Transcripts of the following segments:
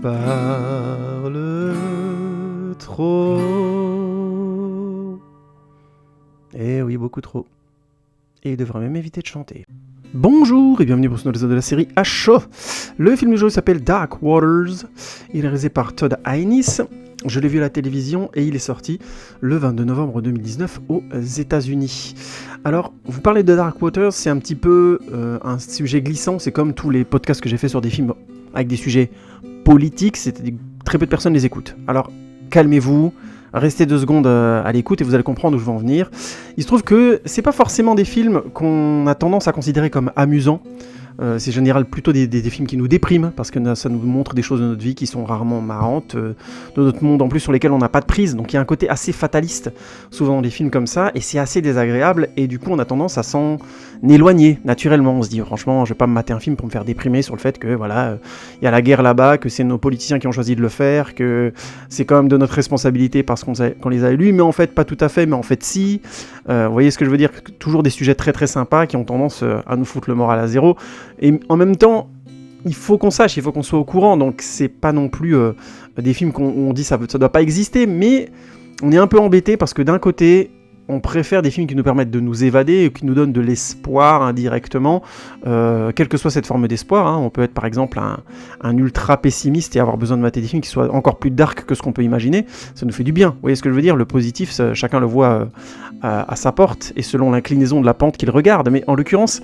parle trop. Eh oui, beaucoup trop. Et il devrait même éviter de chanter. Bonjour et bienvenue pour ce nouvel épisode de la série H.O. Le film du jour s'appelle Dark Waters. Il est réalisé par Todd Haynes. Je l'ai vu à la télévision et il est sorti le 22 novembre 2019 aux États-Unis. Alors, vous parlez de Dark Waters, c'est un petit peu un sujet glissant. C'est comme tous les podcasts que j'ai fait sur des films avec des sujets politiques. Très peu de personnes les écoutent. Alors, calmez-vous. Restez 2 secondes à l'écoute et vous allez comprendre où je veux en venir. Il se trouve que c'est pas forcément des films qu'on a tendance à considérer comme amusants. C'est en général plutôt des films qui nous dépriment parce que ça nous montre des choses de notre vie qui sont rarement marrantes, de notre monde en plus sur lesquels on n'a pas de prise. Donc il y a un côté assez fataliste souvent dans des films comme ça et c'est assez désagréable et du coup on a tendance à s'en éloigner naturellement. On se dit franchement je vais pas me mater un film pour me faire déprimer sur le fait que voilà il y a la guerre là-bas, que c'est nos politiciens qui ont choisi de le faire, que c'est quand même de notre responsabilité parce qu'on les a élus, mais en fait pas tout à fait, mais en fait si. Vous voyez ce que je veux dire, toujours des sujets très très sympas qui ont tendance à nous foutre le moral à zéro. Et en même temps, il faut qu'on sache, il faut qu'on soit au courant, donc c'est pas non plus des films où on dit ça doit pas exister, mais on est un peu embêté parce que d'un côté, on préfère des films qui nous permettent de nous évader et qui nous donnent de l'espoir indirectement, quelle que soit cette forme d'espoir. Hein. On peut être par exemple un ultra pessimiste et avoir besoin de mater des films qui soient encore plus dark que ce qu'on peut imaginer. Ça nous fait du bien. Vous voyez ce que je veux dire ? Le positif, chacun le voit à sa porte et selon l'inclinaison de la pente qu'il regarde. Mais en l'occurrence,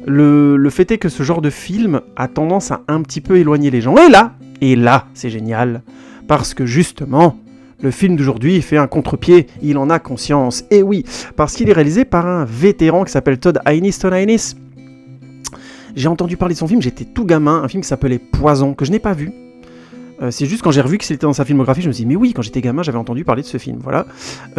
le fait est que ce genre de film a tendance à un petit peu éloigner les gens. Et là, c'est génial, parce que justement, le film d'aujourd'hui fait un contre-pied, il en a conscience. Et oui, parce qu'il est réalisé par un vétéran qui s'appelle Todd Haynes. Todd Haynes, j'ai entendu parler de son film, j'étais tout gamin, un film qui s'appelait Poison, que je n'ai pas vu. C'est juste quand j'ai revu que c'était dans sa filmographie, je me suis dit mais oui, quand j'étais gamin, j'avais entendu parler de ce film, voilà.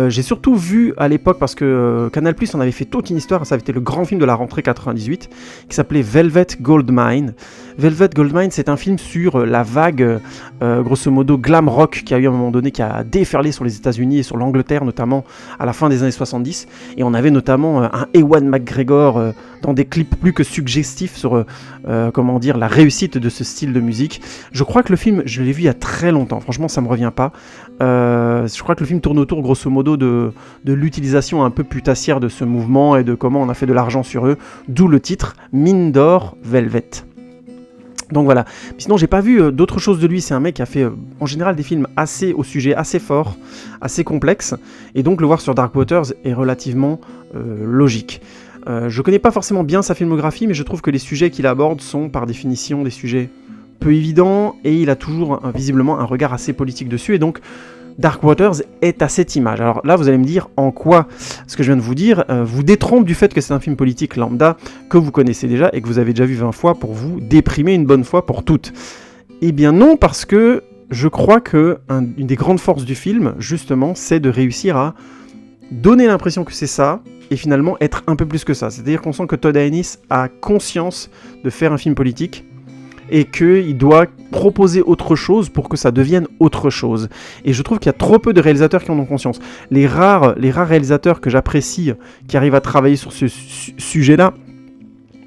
J'ai surtout vu à l'époque, parce que Canal+ en avait fait toute une histoire, ça avait été le grand film de la rentrée 98, qui s'appelait Velvet Goldmine. Velvet Goldmine, c'est un film sur la vague, grosso modo, glam rock qui a eu à un moment donné, qui a déferlé sur les États-Unis et sur l'Angleterre notamment, à la fin des années 70, et on avait notamment un Ewan McGregor dans des clips plus que suggestifs sur, la réussite de ce style de musique. Je crois que le film, je l'ai vu il y a très longtemps, franchement ça me revient pas. Je crois que le film tourne autour grosso modo de l'utilisation un peu putassière de ce mouvement et de comment on a fait de l'argent sur eux, d'où le titre Mine d'or Velvet. Donc voilà, sinon j'ai pas vu d'autres choses de lui, c'est un mec qui a fait en général des films assez au sujet, assez fort, assez complexe, et donc le voir sur Dark Waters est relativement logique. Je connais pas forcément bien sa filmographie, mais je trouve que les sujets qu'il aborde sont par définition des sujets peu évidents, et il a toujours visiblement un regard assez politique dessus, et donc Dark Waters est à cette image. Alors là, vous allez me dire en quoi ce que je viens de vous dire vous détrompe du fait que c'est un film politique lambda que vous connaissez déjà et que vous avez déjà vu 20 fois pour vous déprimer une bonne fois pour toutes. Eh bien non, parce que je crois que une des grandes forces du film, justement, c'est de réussir à donner l'impression que c'est ça et finalement être un peu plus que ça. C'est-à-dire qu'on sent que Todd Haynes a conscience de faire un film politique et qu'il doit proposer autre chose pour que ça devienne autre chose. Et je trouve qu'il y a trop peu de réalisateurs qui en ont conscience. Les rares réalisateurs que j'apprécie, qui arrivent à travailler sur ce sujet-là,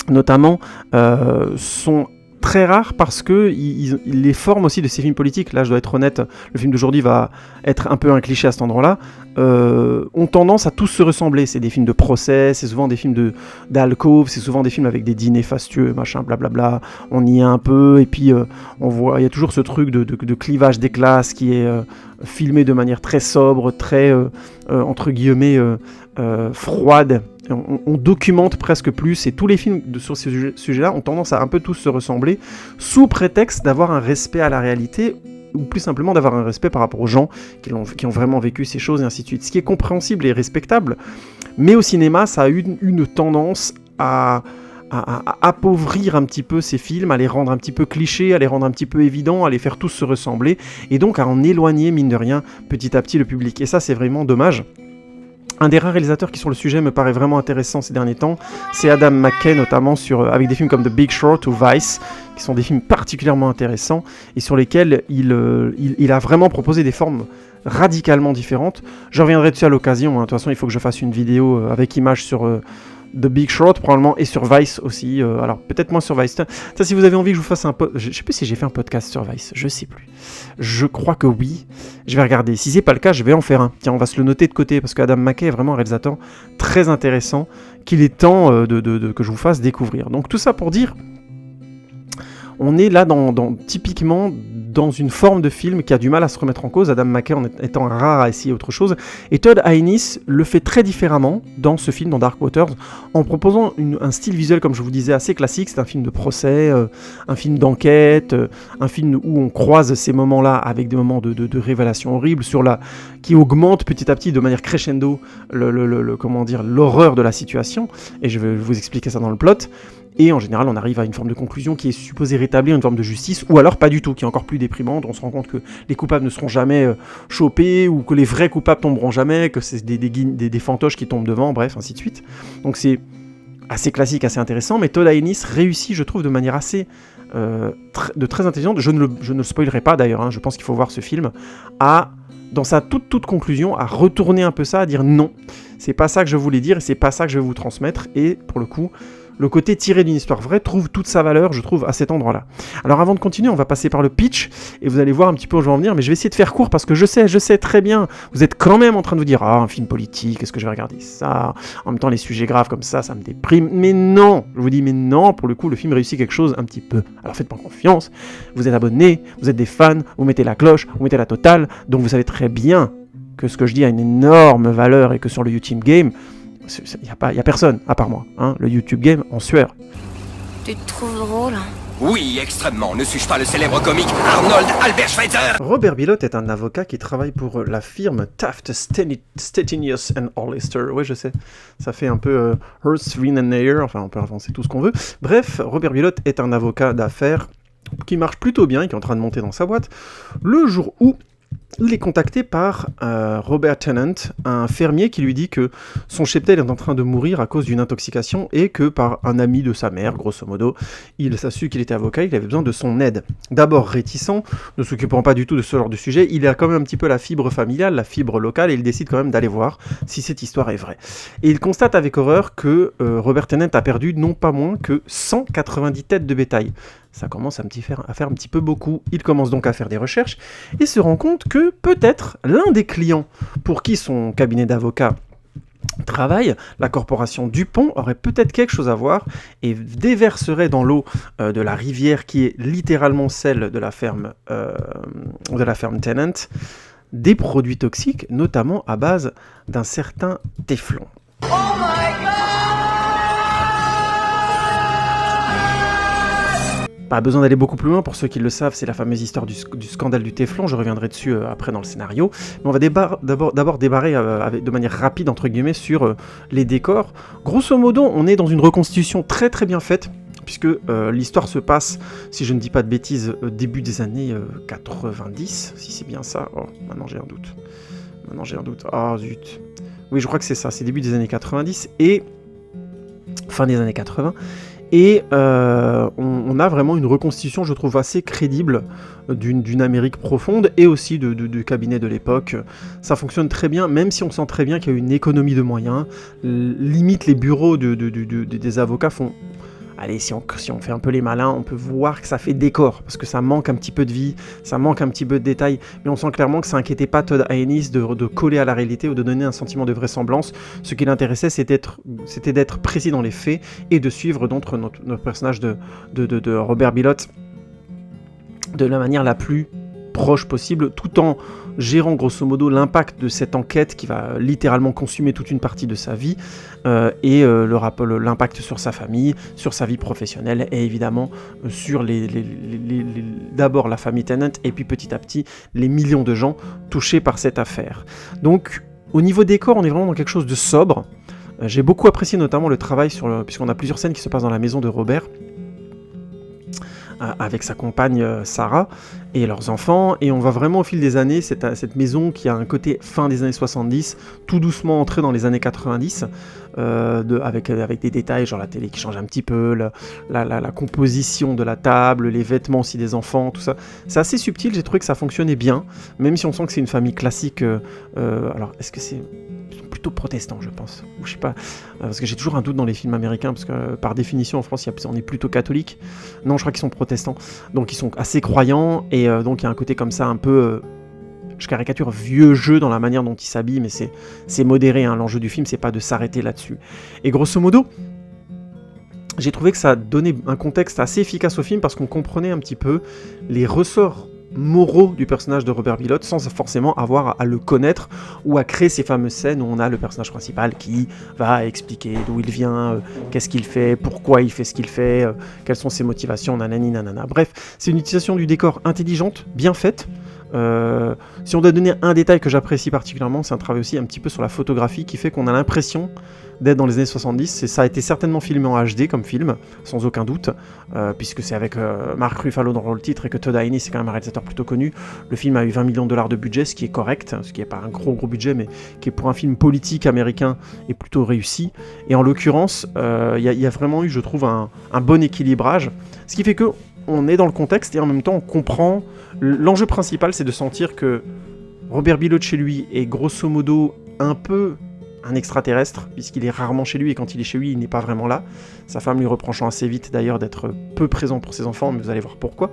notamment, sont très rares parce que les formes aussi de ces films politiques, là je dois être honnête, le film d'aujourd'hui va être un peu un cliché à cet endroit-là, ont tendance à tous se ressembler. C'est des films de procès, c'est souvent des films d'alcôve, c'est souvent des films avec des dîners fastueux, machin, blablabla, on y est un peu, et puis on voit, il y a toujours ce truc de clivage des classes qui est filmé de manière très sobre, très, entre guillemets, froide. On documente presque plus, et tous les films sur ce sujet-là ont tendance à un peu tous se ressembler, sous prétexte d'avoir un respect à la réalité, ou plus simplement d'avoir un respect par rapport aux gens qui ont vraiment vécu ces choses, et ainsi de suite. Ce qui est compréhensible et respectable, mais au cinéma, ça a eu une tendance à appauvrir un petit peu ces films, à les rendre un petit peu clichés, à les rendre un petit peu évidents, à les faire tous se ressembler, et donc à en éloigner, mine de rien, petit à petit le public. Et ça, c'est vraiment dommage. Un des rares réalisateurs qui sur le sujet me paraît vraiment intéressant ces derniers temps, c'est Adam McKay, notamment avec des films comme The Big Short ou Vice, qui sont des films particulièrement intéressants et sur lesquels il a vraiment proposé des formes radicalement différentes. Je reviendrai dessus à l'occasion, hein. De toute façon il faut que je fasse une vidéo avec images The Big Short probablement, et sur Vice aussi, alors peut-être moins sur Vice. Ça, si vous avez envie que je vous fasse je sais plus si j'ai fait un podcast sur Vice, je sais plus. Je crois que oui, je vais regarder. Si c'est pas le cas, je vais en faire un. Tiens, on va se le noter de côté, parce qu'Adam McKay est vraiment un réalisateur très intéressant, qu'il est temps que je vous fasse découvrir. Donc tout ça pour dire, on est là typiquement dans une forme de film qui a du mal à se remettre en cause, Adam McKay en étant rare à essayer autre chose, et Todd Haynes le fait très différemment dans ce film, dans Dark Waters, en proposant un style visuel, comme je vous disais, assez classique. C'est un film de procès, un film d'enquête, un film où on croise ces moments-là avec des moments de révélation horrible, qui augmente petit à petit de manière crescendo l'horreur de la situation, et je vais vous expliquer ça dans le plot. Et en général, on arrive à une forme de conclusion qui est supposée rétablir une forme de justice, ou alors pas du tout, qui est encore plus déprimante. On se rend compte que les coupables ne seront jamais chopés, ou que les vrais coupables tomberont jamais, que c'est des fantoches qui tombent devant, bref, ainsi de suite. Donc c'est assez classique, assez intéressant, mais Todd Haynes réussit, je trouve, de manière assez très intelligente. Je ne le spoilerai pas d'ailleurs, je pense qu'il faut voir ce film, dans sa toute conclusion, à retourner un peu ça, à dire non, c'est pas ça que je voulais dire, et c'est pas ça que je vais vous transmettre, et pour le coup, le côté tiré d'une histoire vraie trouve toute sa valeur, je trouve, à cet endroit-là. Alors avant de continuer, on va passer par le pitch, et vous allez voir un petit peu où je vais en venir, mais je vais essayer de faire court, parce que je sais très bien, vous êtes quand même en train de vous dire « Ah, un film politique, est-ce que je vais regarder ça ?» En même temps, les sujets graves comme ça me déprime. Mais non, je vous dis, mais non, pour le coup, le film réussit quelque chose un petit peu. Alors faites-moi confiance, vous êtes abonnés, vous êtes des fans, vous mettez la cloche, vous mettez la totale, donc vous savez très bien que ce que je dis a une énorme valeur, et que sur le YouTube Game, il n'y a personne, à part moi, le YouTube Game en sueur. Tu te trouves drôle? Oui, extrêmement. Ne suis-je pas le célèbre comique Arnold Albert Schweitzer? Robert Bilott est un avocat qui travaille pour la firme Taft, Stettinius & Hollister. Oui, je sais, ça fait un peu Hearst, Reen & Nair, enfin on peut avancer tout ce qu'on veut. Bref, Robert Bilott est un avocat d'affaires qui marche plutôt bien, qui est en train de monter dans sa boîte, le jour où il est contacté par Robert Tennant, un fermier qui lui dit que son cheptel est en train de mourir à cause d'une intoxication, et que par un ami de sa mère, grosso modo, il s'est su qu'il était avocat, il avait besoin de son aide. D'abord réticent, ne s'occupant pas du tout de ce genre de sujet, il a quand même un petit peu la fibre familiale, la fibre locale, et il décide quand même d'aller voir si cette histoire est vraie. Et il constate avec horreur que Robert Tennant a perdu non pas moins que 190 têtes de bétail. Ça commence à faire un petit peu beaucoup. Il commence donc à faire des recherches et se rend compte que peut-être l'un des clients pour qui son cabinet d'avocat travaille, la corporation Dupont, aurait peut-être quelque chose à voir et déverserait dans l'eau de la rivière qui est littéralement celle de la ferme Tennant des produits toxiques, notamment à base d'un certain téflon. Oh my God! Pas besoin d'aller beaucoup plus loin, pour ceux qui le savent, c'est la fameuse histoire du scandale du téflon, je reviendrai dessus après dans le scénario, mais on va d'abord débarrer de manière rapide, entre guillemets, sur les décors. Grosso modo, on est dans une reconstitution très très bien faite, puisque l'histoire se passe, si je ne dis pas de bêtises, début des années 90, si c'est bien ça. Oh, maintenant j'ai un doute. Ah zut. Oui, je crois que c'est ça, c'est début des années 90, et fin des années 80, et on a vraiment une reconstitution, je trouve, assez crédible d'une Amérique profonde, et aussi du cabinet de l'époque. Ça fonctionne très bien, même si on sent très bien qu'il y a une économie de moyens. Limite, les bureaux des avocats font... Allez, si on fait un peu les malins, on peut voir que ça fait décor, parce que ça manque un petit peu de vie, ça manque un petit peu de détails, mais on sent clairement que ça inquiétait pas Todd Haynes de coller à la réalité ou de donner un sentiment de vraisemblance. Ce qui l'intéressait, c'était d'être précis dans les faits et de suivre donc notre personnage de Robert Bilott de la manière la plus proche possible, tout en gérant grosso modo l'impact de cette enquête qui va littéralement consumer toute une partie de sa vie, et l'impact sur sa famille, sur sa vie professionnelle, et évidemment sur d'abord la famille Tennant, et puis petit à petit les millions de gens touchés par cette affaire. Donc au niveau décor, on est vraiment dans quelque chose de sobre. J'ai beaucoup apprécié notamment le travail puisqu'on a plusieurs scènes qui se passent dans la maison de Robert, avec sa compagne Sarah et leurs enfants, et on va vraiment au fil des années, cette maison qui a un côté fin des années 70, tout doucement entrée dans les années 90, avec des détails, genre la télé qui change un petit peu, la composition de la table, les vêtements aussi des enfants, tout ça. C'est assez subtil, j'ai trouvé que ça fonctionnait bien, même si on sent que c'est une famille classique. Alors, est-ce que c'est... plutôt protestants, je pense, ou je sais pas, parce que j'ai toujours un doute dans les films américains, parce que par définition en France on est plutôt catholique. Non, je crois qu'ils sont protestants, donc ils sont assez croyants, et donc il y a un côté comme ça un peu, je caricature, vieux jeu dans la manière dont ils s'habillent, mais c'est modéré, hein. L'enjeu du film c'est pas de s'arrêter là-dessus. Et grosso modo, j'ai trouvé que ça donnait un contexte assez efficace au film, parce qu'on comprenait un petit peu les ressorts moraux du personnage de Robert Bilott sans forcément avoir à le connaître ou à créer ces fameuses scènes où on a le personnage principal qui va expliquer d'où il vient, qu'est-ce qu'il fait, pourquoi il fait ce qu'il fait, quelles sont ses motivations, nanani nanana. Bref, c'est une utilisation du décor intelligente, bien faite. Si on doit donner un détail que j'apprécie particulièrement, c'est un travail aussi un petit peu sur la photographie qui fait qu'on a l'impression d'être dans les années 70, et ça a été certainement filmé en HD comme film, sans aucun doute, puisque c'est avec Mark Ruffalo dans le rôle titre et que Todd Haynes c'est quand même un réalisateur plutôt connu. Le film a eu 20 millions de dollars de budget, ce qui est correct, ce qui n'est pas un gros budget, mais qui est pour un film politique américain est plutôt réussi. Et en l'occurrence, il y a vraiment eu, je trouve, un bon équilibrage, ce qui fait que on est dans le contexte et en même temps on comprend. L'enjeu principal, c'est de sentir que Robert Bilott chez lui est grosso modo un peu un extraterrestre, puisqu'il est rarement chez lui, et quand il est chez lui, il n'est pas vraiment là. Sa femme lui reprochant assez vite d'ailleurs d'être peu présent pour ses enfants, mais vous allez voir pourquoi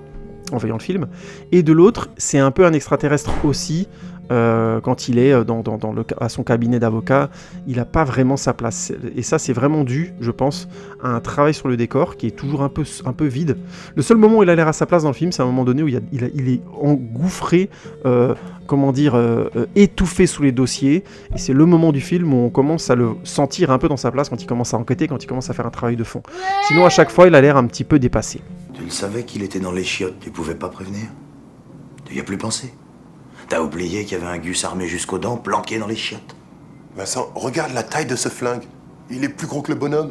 en voyant le film. Et de l'autre, c'est un peu un extraterrestre aussi, quand il est à son cabinet d'avocat, il n'a pas vraiment sa place. Et ça, c'est vraiment dû, je pense, à un travail sur le décor qui est toujours un peu vide. Le seul moment où il a l'air à sa place dans le film, c'est à un moment donné où il est engouffré, étouffé sous les dossiers. Et c'est le moment du film où on commence à le sentir un peu dans sa place, quand il commence à enquêter, quand il commence à faire un travail de fond. Sinon, à chaque fois, il a l'air un petit peu dépassé. Tu le savais qu'il était dans les chiottes, tu pouvais pas prévenir? Tu y as plus pensé? T'as oublié qu'il y avait un gus armé jusqu'aux dents planqué dans les chiottes? Vincent, regarde la taille de ce flingue. Il est plus gros que le bonhomme.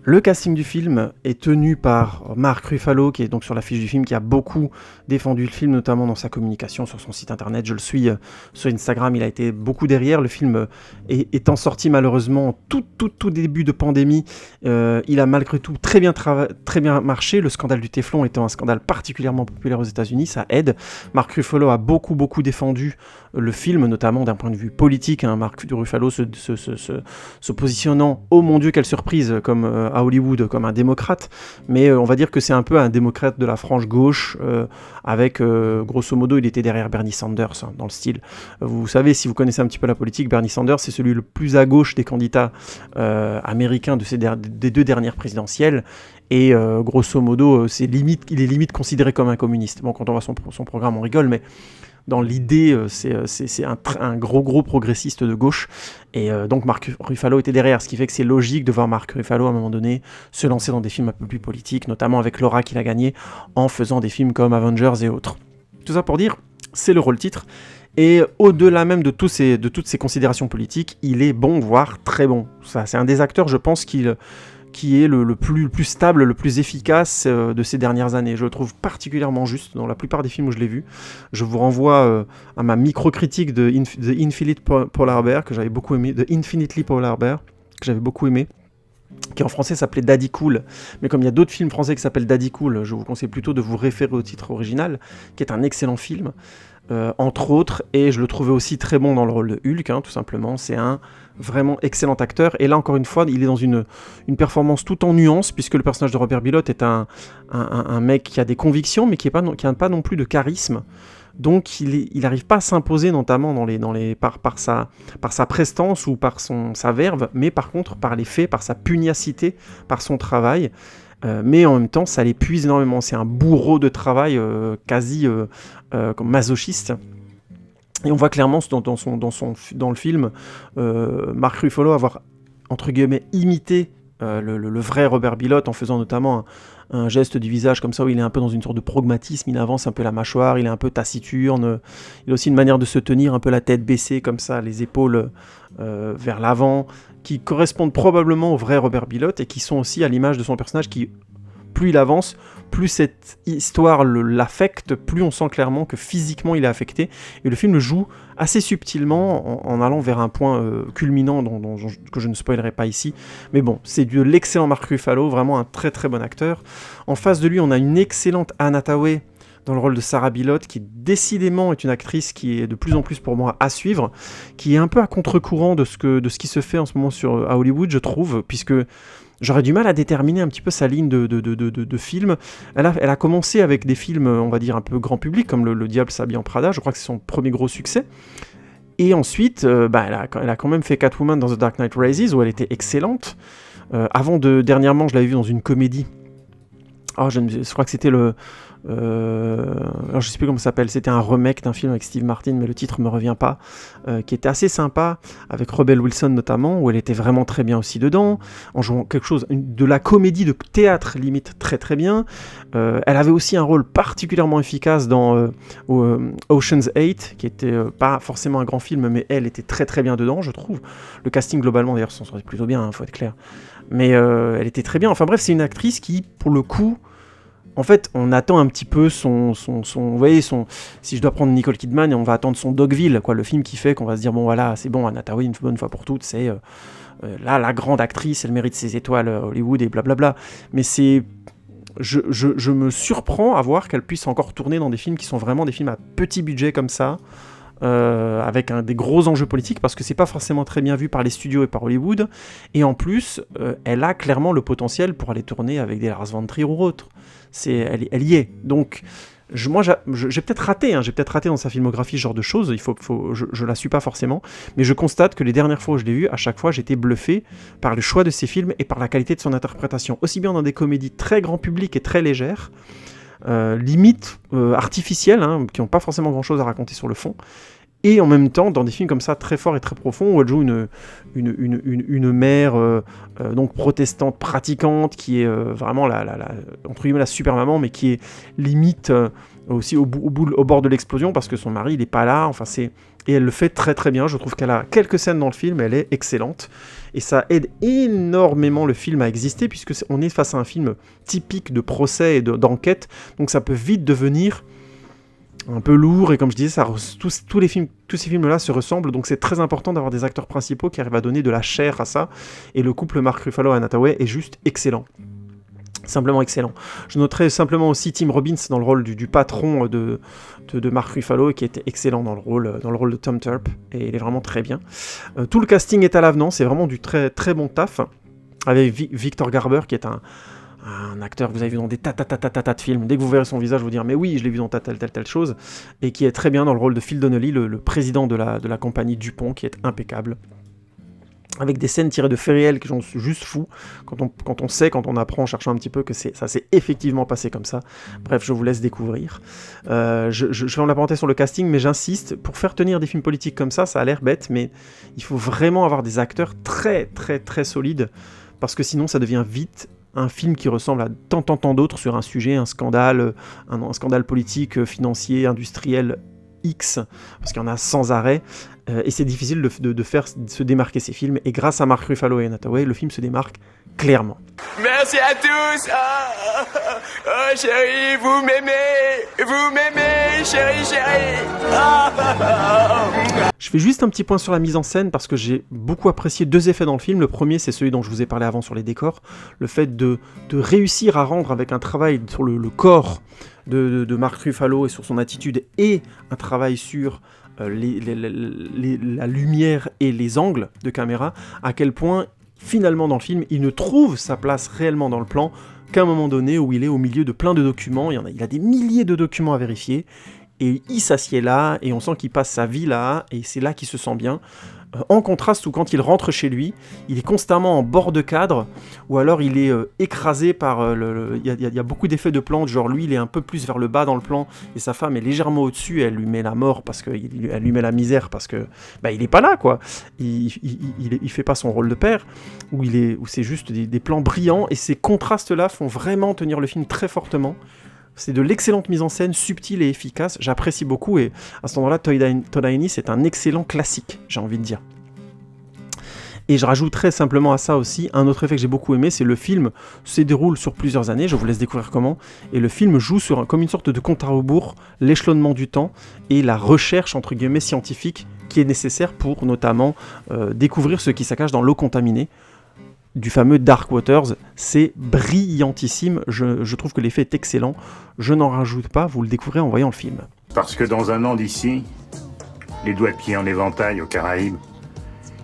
Le casting du film est tenu par Mark Ruffalo, qui est donc sur l'affiche du film, qui a beaucoup défendu le film, notamment dans sa communication sur son site internet. Je le suis sur Instagram, il a été beaucoup derrière. Le film étant sorti malheureusement tout début de pandémie, il a malgré tout très bien marché. Le scandale du Téflon étant un scandale particulièrement populaire aux États-Unis, ça aide. Mark Ruffalo a beaucoup défendu le film, notamment d'un point de vue politique. Mark Ruffalo se positionnant, oh mon Dieu, quelle surprise, comme à Hollywood, comme un démocrate, mais on va dire que c'est un peu un démocrate de la frange gauche, avec, grosso modo, il était derrière Bernie Sanders, dans le style. Vous savez, si vous connaissez un petit peu la politique, Bernie Sanders, c'est celui le plus à gauche des candidats américains des deux dernières présidentielles, et grosso modo, il est limite considéré comme un communiste. Bon, quand on voit son programme, on rigole, mais dans l'idée, c'est un gros progressiste de gauche, et donc Mark Ruffalo était derrière, ce qui fait que c'est logique de voir Mark Ruffalo à un moment donné se lancer dans des films un peu plus politiques, notamment avec Laura qu'il a gagné en faisant des films comme Avengers et autres. Tout ça pour dire, c'est le rôle titre, et au-delà même de toutes ces considérations politiques, il est bon, voire très bon. Ça, c'est un des acteurs, je pense, qui est le plus stable, le plus efficace de ces dernières années. Je le trouve particulièrement juste dans la plupart des films où je l'ai vu. Je vous renvoie à ma micro-critique de The Infinite Polar Bear, que j'avais beaucoup aimé, The Infinitely Polar Bear, que j'avais beaucoup aimé, qui en français s'appelait Daddy Cool, mais comme il y a d'autres films français qui s'appellent Daddy Cool, je vous conseille plutôt de vous référer au titre original, qui est un excellent film, entre autres, et je le trouvais aussi très bon dans le rôle de Hulk, tout simplement. C'est un vraiment excellent acteur, et là encore une fois il est dans une performance tout en nuances, puisque le personnage de Robert Bilott est un mec qui a des convictions, mais qui n'a pas non plus de charisme, donc il n'arrive pas à s'imposer, notamment par sa prestance ou par sa verve, mais par contre par les faits, par sa pugnacité, par son travail. Mais en même temps, ça l'épuise énormément. C'est un bourreau de travail quasi masochiste. Et on voit clairement dans le film Mark Ruffalo avoir, entre guillemets, imité le vrai Robert Bilott, en faisant notamment un geste du visage comme ça, où il est un peu dans une sorte de pragmatisme, il avance un peu la mâchoire, il est un peu taciturne, il a aussi une manière de se tenir, un peu la tête baissée comme ça, les épaules vers l'avant, qui correspondent probablement au vrai Robert Bilott, et qui sont aussi à l'image de son personnage, qui plus il avance, plus cette histoire l'affecte, plus on sent clairement que physiquement il est affecté, et le film le joue assez subtilement en allant vers un point culminant que je ne spoilerai pas ici, mais bon, c'est de l'excellent Mark Ruffalo, vraiment un très très bon acteur. En face de lui, on a une excellente Anne Hathaway dans le rôle de Sarah Bilott, qui décidément est une actrice qui est de plus en plus pour moi à suivre, qui est un peu à contre-courant de ce qui se fait en ce moment à Hollywood, je trouve, puisque j'aurais du mal à déterminer un petit peu sa ligne de films. Elle a commencé avec des films, on va dire, un peu grand public, comme Le Diable s'habille en Prada, je crois que c'est son premier gros succès. Et ensuite, elle a quand même fait Catwoman dans The Dark Knight Rises, où elle était excellente. Dernièrement, je l'avais vue dans une comédie. Je crois que c'était alors je sais plus comment ça s'appelle, c'était un remake d'un film avec Steve Martin, mais le titre me revient pas, qui était assez sympa, avec Rebel Wilson notamment, où elle était vraiment très bien aussi dedans, en jouant quelque chose, de la comédie de théâtre limite très très bien. Elle avait aussi un rôle particulièrement efficace dans Ocean's 8, qui était pas forcément un grand film, mais elle était très très bien dedans, je trouve. Le casting globalement d'ailleurs s'en sortait plutôt bien, faut être clair. Mais elle était très bien. Enfin bref, c'est une actrice qui, pour le coup, en fait, on attend un petit peu vous voyez, si je dois prendre Nicole Kidman, on va attendre son Dogville, quoi, le film qui fait qu'on va se dire, bon voilà, c'est bon, Anne Hathaway, une bonne fois pour toutes, c'est là, la grande actrice, elle mérite ses étoiles Hollywood et blablabla. Mais je me surprends à voir qu'elle puisse encore tourner dans des films qui sont vraiment des films à petit budget comme ça, avec des gros enjeux politiques, parce que c'est pas forcément très bien vu par les studios et par Hollywood, et en plus, elle a clairement le potentiel pour aller tourner avec des Lars von Trier ou autres. Elle y est. Donc, j'ai peut-être raté, dans sa filmographie ce genre de choses, je la suis pas forcément, mais je constate que les dernières fois où je l'ai vue, à chaque fois, j'étais bluffé par le choix de ses films et par la qualité de son interprétation, aussi bien dans des comédies très grand public et très légères, limite artificielles, qui n'ont pas forcément grand-chose à raconter sur le fond, et en même temps dans des films comme ça très forts et très profonds où elle joue une mère donc protestante pratiquante qui est vraiment entre guillemets la super maman, mais qui est limite aussi au bord de l'explosion parce que son mari il est pas là, et elle le fait très très bien. Je trouve qu'elle a quelques scènes dans le film, elle est excellente et ça aide énormément le film à exister, puisque on est face à un film typique de procès et d'enquête, donc ça peut vite devenir un peu lourd, et comme je disais, tous ces films-là se ressemblent, donc c'est très important d'avoir des acteurs principaux qui arrivent à donner de la chair à ça, et le couple Mark Ruffalo et Anne Hathaway est juste excellent. Simplement excellent. Je noterai simplement aussi Tim Robbins dans le rôle du patron de Mark Ruffalo, qui était excellent dans le rôle de Tom Turp, et il est vraiment très bien. Tout le casting est à l'avenant, c'est vraiment du très très bon taf, avec Victor Garber, qui est un acteur que vous avez vu dans des tas de films. Dès que vous verrez son visage, vous dire mais oui, je l'ai vu dans telle chose, et qui est très bien dans le rôle de Phil Donnelly, le président de la compagnie Dupont, qui est impeccable, avec des scènes tirées de faits réels qui sont juste fous, quand on apprend en cherchant un petit peu que ça s'est effectivement passé comme ça. Bref, je vous laisse découvrir. Je fais en la parenthèse sur le casting, mais j'insiste, pour faire tenir des films politiques comme ça a l'air bête, mais il faut vraiment avoir des acteurs très très très solides, parce que sinon ça devient vite un film qui ressemble à tant d'autres sur un sujet, un scandale politique, financier, industriel X, parce qu'il y en a sans arrêt, et c'est difficile de faire se démarquer ces films, et grâce à Mark Ruffalo et Anne Hathaway, le film se démarque clairement. Merci à tous. Oh chérie, vous m'aimez, chérie. Je fais juste un petit point sur la mise en scène, parce que j'ai beaucoup apprécié deux effets dans le film. Le premier, c'est celui dont je vous ai parlé avant sur les décors, le fait de réussir à rendre, avec un travail sur le corps de Mark Ruffalo et sur son attitude, et un travail sur la lumière et les angles de caméra, à quel point finalement dans le film il ne trouve sa place réellement dans le plan qu'à un moment donné où il est au milieu de plein de documents. Il a des milliers de documents à vérifier, et il s'assied là, et on sent qu'il passe sa vie là, et c'est là qu'il se sent bien. En contraste, où quand il rentre chez lui, il est constamment en bord de cadre, ou alors il est écrasé par il y a beaucoup d'effets de plan, genre lui il est un peu plus vers le bas dans le plan, et sa femme est légèrement au-dessus, et elle lui met la mort, elle lui met la misère, parce que il est pas là, quoi. Il fait pas son rôle de père, où c'est juste des plans brillants, et ces contrastes-là font vraiment tenir le film très fortement. C'est de l'excellente mise en scène, subtile et efficace, j'apprécie beaucoup, et à ce moment-là, Todd Haynes est un excellent classique, j'ai envie de dire. Et je rajouterais simplement à ça aussi un autre effet que j'ai beaucoup aimé, c'est le film se déroule sur plusieurs années, je vous laisse découvrir comment, et le film joue comme une sorte de compte à rebours, l'échelonnement du temps et la recherche entre guillemets scientifique qui est nécessaire pour notamment découvrir ce qui se cache dans l'eau contaminée du fameux Dark Waters. C'est brillantissime, je trouve que l'effet est excellent, je n'en rajoute pas, vous le découvrez en voyant le film. Parce que dans un an d'ici, les doigts de pied en éventail aux Caraïbes,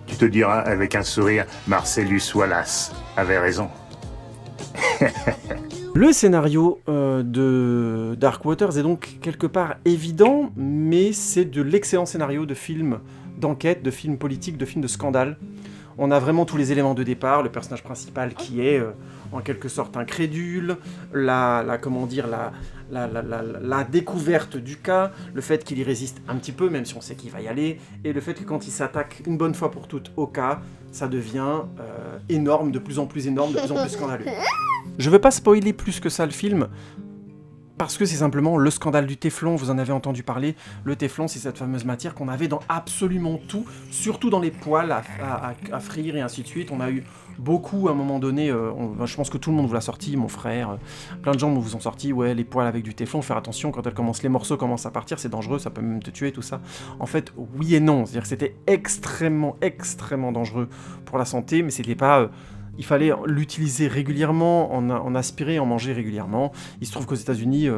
tu te diras avec un sourire, Marcellus Wallace avait raison. Le scénario de Dark Waters est donc quelque part évident, mais c'est de l'excellent scénario de film d'enquête, de film politique, de film de scandale. On a vraiment tous les éléments de départ, le personnage principal qui est en quelque sorte incrédule, la découverte du cas, le fait qu'il y résiste un petit peu, même si on sait qu'il va y aller, et le fait que quand il s'attaque une bonne fois pour toutes au cas, ça devient énorme, de plus en plus énorme, de plus en plus scandaleux. Je ne veux pas spoiler plus que ça le film, parce que c'est simplement le scandale du téflon, vous en avez entendu parler. Le téflon, c'est cette fameuse matière qu'on avait dans absolument tout, surtout dans les poêles à frire et ainsi de suite. On a eu beaucoup à un moment donné, je pense que tout le monde vous l'a sorti, mon frère, plein de gens vous ont sorti, ouais, les poêles avec du téflon, faire attention, quand les morceaux commencent à partir, c'est dangereux, ça peut même te tuer, tout ça. En fait, oui et non, c'est-à-dire que c'était extrêmement, extrêmement dangereux pour la santé, mais c'était pas... il fallait l'utiliser régulièrement, en aspirer, en manger régulièrement. Il se trouve qu'aux États-Unis,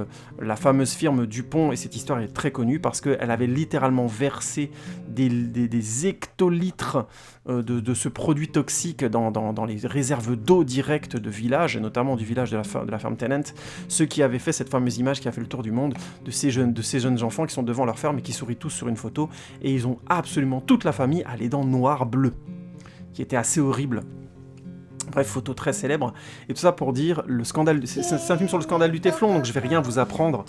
la fameuse firme Dupont, et cette histoire est très connue parce qu'elle avait littéralement versé des hectolitres de ce produit toxique dans les réserves d'eau directes de villages, et notamment du village de la ferme Tennant, ce qui avait fait cette fameuse image qui a fait le tour du monde de ces jeunes enfants qui sont devant leur ferme et qui sourient tous sur une photo, et ils ont absolument toute la famille à les dents noires bleues, qui était assez horrible. Bref, photo très célèbre. Et tout ça pour dire, le scandale, c'est un film sur le scandale du téflon, donc je vais rien vous apprendre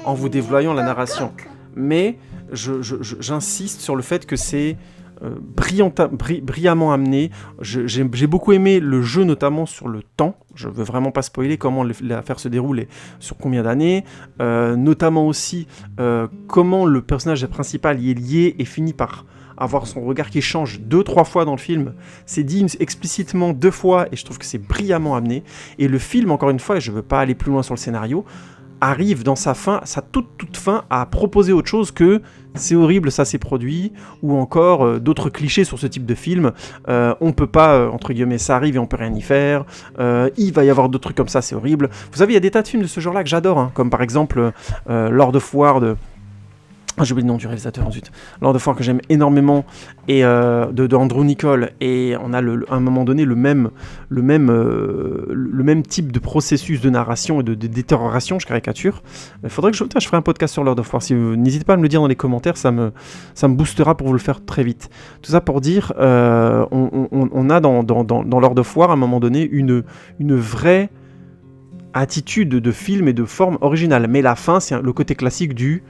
en vous dévoilant la narration. Mais j'insiste sur le fait que c'est brillamment amené. J'ai beaucoup aimé le jeu, notamment sur le temps. Je veux vraiment pas spoiler comment l'affaire se déroule et sur combien d'années. Notamment aussi comment le personnage principal y est lié et finit par avoir son regard qui change 2-3 fois dans le film. C'est dit explicitement 2 fois et je trouve que c'est brillamment amené. Et le film, encore une fois, et je veux pas aller plus loin sur le scénario, arrive dans sa toute fin à proposer autre chose que c'est horrible, ça s'est produit, ou encore d'autres clichés sur ce type de film. On peut pas, entre guillemets, ça arrive et on peut rien y faire. Il va y avoir d'autres trucs comme ça, c'est horrible. Vous savez, il y a des tas de films de ce genre-là que j'adore, hein, comme par exemple Lord of War de... j'ai oublié le nom du réalisateur ensuite. Lord of War que j'aime énormément, et de Andrew Niccol, et on a à un moment donné le même type de processus de narration et de détérioration, je caricature. Il faudrait que je ferai un podcast sur Lord of War. N'hésitez pas à me le dire dans les commentaires, ça me boostera pour vous le faire très vite. Tout ça pour dire, on a dans Lord of War à un moment donné une vraie attitude de film et de forme originale. Mais la fin, c'est le côté classique du...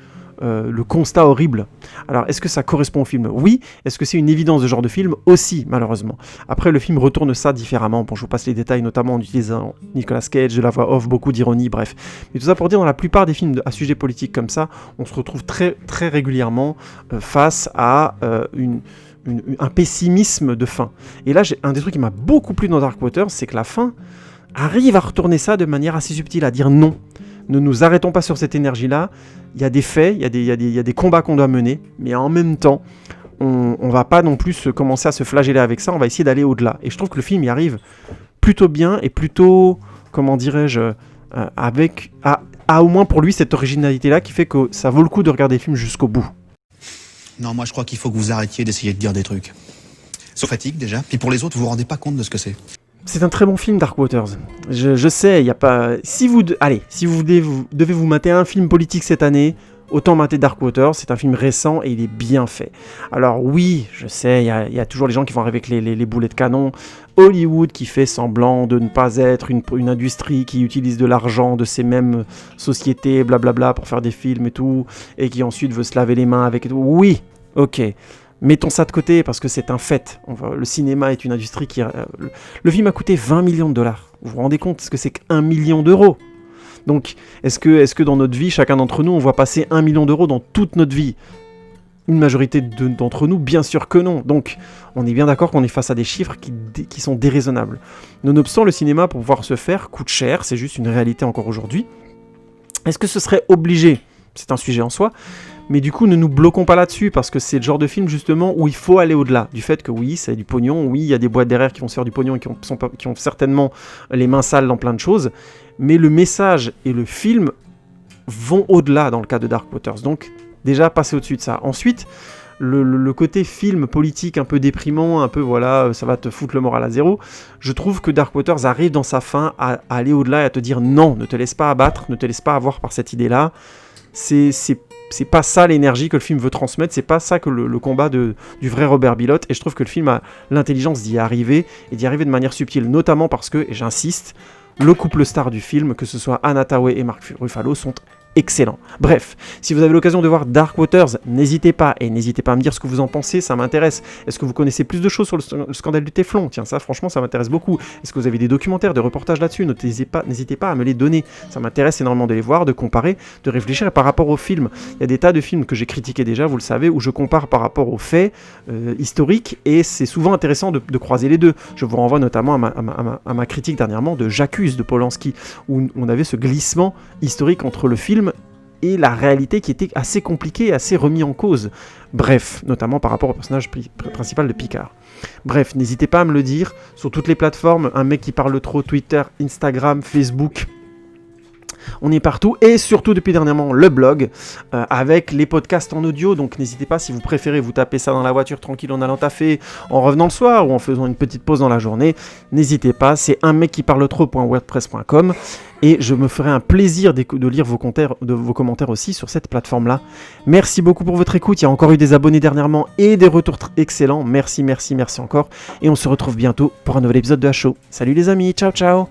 le constat horrible. Alors, est-ce que ça correspond au film ? Oui. Est-ce que c'est une évidence de genre de film ? Aussi, malheureusement. Après, le film retourne ça différemment. Bon, je vous passe les détails, notamment en utilisant Nicolas Cage, de la voix off, beaucoup d'ironie, bref. Mais tout ça pour dire, dans la plupart des films à sujet politique comme ça, on se retrouve très, très régulièrement face à un pessimisme de fin. Et là, un des trucs qui m'a beaucoup plu dans Dark Waters, c'est que la fin arrive à retourner ça de manière assez subtile, à dire non. Ne nous arrêtons pas sur cette énergie-là. Il y a des faits, il y a des combats qu'on doit mener, mais en même temps, on va pas non plus commencer à se flageller avec ça, on va essayer d'aller au-delà. Et je trouve que le film y arrive plutôt bien et plutôt, comment dirais-je, avec au moins pour lui cette originalité-là qui fait que ça vaut le coup de regarder le film jusqu'au bout. Non, moi je crois qu'il faut que vous arrêtiez d'essayer de dire des trucs. Sauf fatigue déjà, puis pour les autres, vous vous rendez pas compte de ce que c'est. C'est un très bon film, Dark Waters. Je sais, il n'y a pas... Si vous devez vous mater un film politique cette année, autant mater Dark Waters. C'est un film récent et il est bien fait. Alors oui, je sais, il y a toujours les gens qui vont arriver avec les boulets de canon. Hollywood qui fait semblant de ne pas être une industrie qui utilise de l'argent de ces mêmes sociétés, blablabla, pour faire des films et tout, et qui ensuite veut se laver les mains avec... Oui, ok. Mettons ça de côté parce que c'est un fait. Le cinéma est une industrie qui... Le film a coûté 20 millions de dollars. Vous vous rendez compte ce que c'est qu'1 million d'euros ? Donc, est-ce que dans notre vie, chacun d'entre nous, on voit passer 1 million d'euros dans toute notre vie ? Une majorité d'entre nous, bien sûr que non. Donc, on est bien d'accord qu'on est face à des chiffres qui sont déraisonnables. Nonobstant, le cinéma, pour pouvoir se faire, coûte cher. C'est juste une réalité encore aujourd'hui. Est-ce que ce serait obligé ? C'est un sujet en soi. Mais du coup, ne nous bloquons pas là-dessus, parce que c'est le genre de film, justement, où il faut aller au-delà. Du fait que, oui, c'est du pognon. Oui, il y a des boîtes derrière qui vont se faire du pognon et qui ont certainement les mains sales dans plein de choses. Mais le message et le film vont au-delà dans le cas de Dark Waters. Donc, déjà, passer au-dessus de ça. Ensuite, le côté film politique un peu déprimant, un peu, voilà, ça va te foutre le moral à zéro. Je trouve que Dark Waters arrive dans sa fin à aller au-delà et à te dire non, ne te laisse pas abattre, ne te laisse pas avoir par cette idée-là. C'est pas ça l'énergie que le film veut transmettre, c'est pas ça que le combat du vrai Robert Bilott, et je trouve que le film a l'intelligence d'y arriver, et d'y arriver de manière subtile, notamment parce que, et j'insiste, le couple star du film, que ce soit Anne Hathaway et Mark Ruffalo, sont excellent. Bref, si vous avez l'occasion de voir Dark Waters, n'hésitez pas à me dire ce que vous en pensez, ça m'intéresse. Est-ce que vous connaissez plus de choses sur le scandale du téflon ? Tiens, ça franchement, ça m'intéresse beaucoup. Est-ce que vous avez des documentaires, des reportages là-dessus ? N'hésitez pas à me les donner. Ça m'intéresse énormément de les voir, de comparer, de réfléchir par rapport aux films. Il y a des tas de films que j'ai critiqués déjà, vous le savez, où je compare par rapport aux faits historiques, et c'est souvent intéressant de croiser les deux. Je vous renvoie notamment à ma critique dernièrement de J'accuse de Polanski, où on avait ce glissement historique entre le film et la réalité qui était assez compliquée et assez remis en cause. Bref, notamment par rapport au personnage principal de Picard. Bref, n'hésitez pas à me le dire sur toutes les plateformes, un mec qui parle trop, Twitter, Instagram, Facebook. On est partout, et surtout depuis dernièrement le blog avec les podcasts en audio. Donc n'hésitez pas, si vous préférez vous taper ça dans la voiture tranquille en allant taffer, en revenant le soir ou en faisant une petite pause dans la journée, n'hésitez pas, c'est un mec qui parle trop.wordpress.com, et je me ferai un plaisir de lire vos commentaires aussi sur cette plateforme là. Merci beaucoup pour votre écoute, il y a encore eu des abonnés dernièrement et des retours excellents, merci encore, et on se retrouve bientôt pour un nouvel épisode de HO. Salut les amis, ciao ciao.